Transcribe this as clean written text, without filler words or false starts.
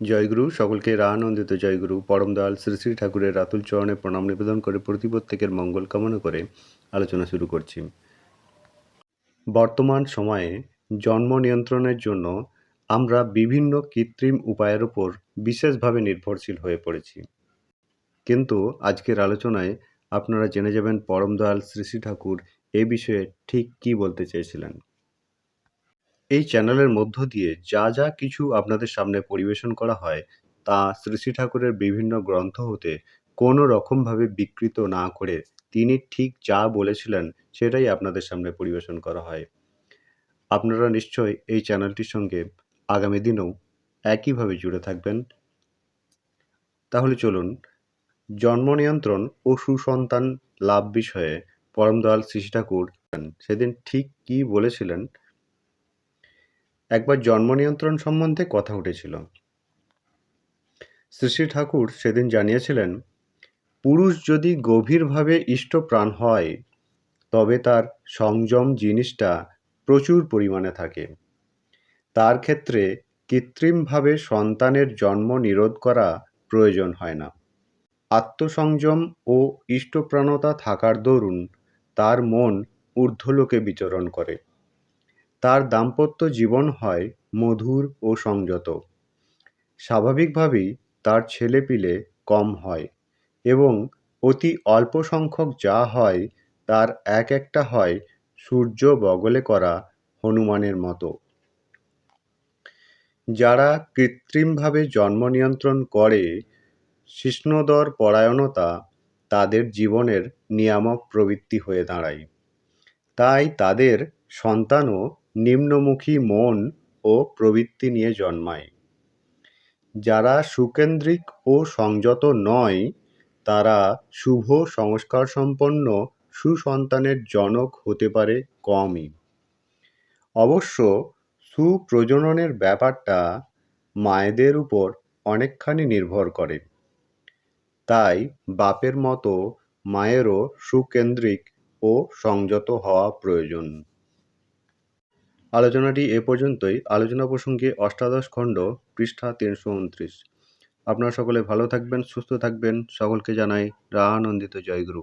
জয়গুরু, সকলকে রানন্দিত জয়গুরু পরম দয়াল শ্রী শ্রী ঠাকুরের রাতুল চরণে প্রণাম নিবেদন করে প্রত্যেকের মঙ্গল কামনা করে আলোচনা শুরু করছি। বর্তমান সময়ে জন্ম নিয়ন্ত্রণের জন্য আমরা বিভিন্ন কৃত্রিম উপায়ের উপর বিশেষভাবে নির্ভরশীল হয়ে পড়েছি। কিন্তু আজকের আলোচনায় আপনারা জেনে যাবেন পরম দয়াল শ্রী শ্রী ঠাকুর এই বিষয়ে ঠিক কী বলতে চেয়েছিলেন। এই চ্যানেলের মধ্য দিয়ে যা যা কিছু আপনাদের সামনে পরিবেশন করা হয় তা শ্রী শ্রী ঠাকুরের বিভিন্ন গ্রন্থ হতে কোনো রকমভাবে বিকৃত না করে তিনি ঠিক যা বলেছিলেন সেটাই আপনাদের সামনে পরিবেশন করা হয়। আপনারা নিশ্চয়ই এই চ্যানেলটির সঙ্গে আগামী দিনেও একইভাবে জুড়ে থাকবেন। তাহলে চলুন, জন্ম নিয়ন্ত্রণ ও সুসন্তান লাভ বিষয়ে পরম দয়াল শ্রী শ্রী ঠাকুর সেদিন ঠিক কী বলেছিলেন। একবার জন্ম নিয়ন্ত্রণ সম্বন্ধে কথা উঠেছিল। শ্রী শ্রী ঠাকুর সেদিন জানিয়েছিলেন, পুরুষ যদি গভীরভাবে ইষ্টপ্রাণ হয় তবে তার সংযম জিনিসটা প্রচুর পরিমাণে থাকে। তার ক্ষেত্রে কৃত্রিমভাবে সন্তানের জন্ম নিরোধ করা প্রয়োজন হয় না। আত্মসংযম ও ইষ্টপ্রাণতা থাকার দরুন তার মন ঊর্ধ্বলোকে বিচরণ করে। তার দাম্পত্য জীবন হয় মধুর ও সংযত। স্বাভাবিকভাবেই তার ছেলেপিলে কম হয় এবং অতি অল্প সংখ্যক যা হয় তার এক একটা হয় সূর্য বগলে করা হনুমানের মতো। যারা কৃত্রিমভাবে জন্ম নিয়ন্ত্রণ করে শিষ্ণোদর পরায়ণতা তাদের জীবনের নিয়ামক প্রবৃত্তি হয়ে দাঁড়ায়। তাই তাদের সন্তানও নিম্নমুখী মন ও প্রবৃত্তি নিয়ে জন্মায়। যারা সুকেন্দ্রিক ও সংযত নয় তারা শুভ সংস্কারসম্পন্ন সুসন্তানের জনক হতে পারে কমই। অবশ্য সুপ্রজননের ব্যাপারটা মায়েদের উপর অনেকখানি নির্ভর করে। তাই বাপের মতো মায়েরও সুকেন্দ্রিক ও সংযত হওয়া প্রয়োজন। আলোচনাটি এ পর্যন্তই। আলোচনা প্রসঙ্গে অষ্টাদশ খণ্ড, পৃষ্ঠা 329। আপনারা সকলে ভালো থাকবেন, সুস্থ থাকবেন। সকলকে জানাই রানন্দিত জয়গুরু।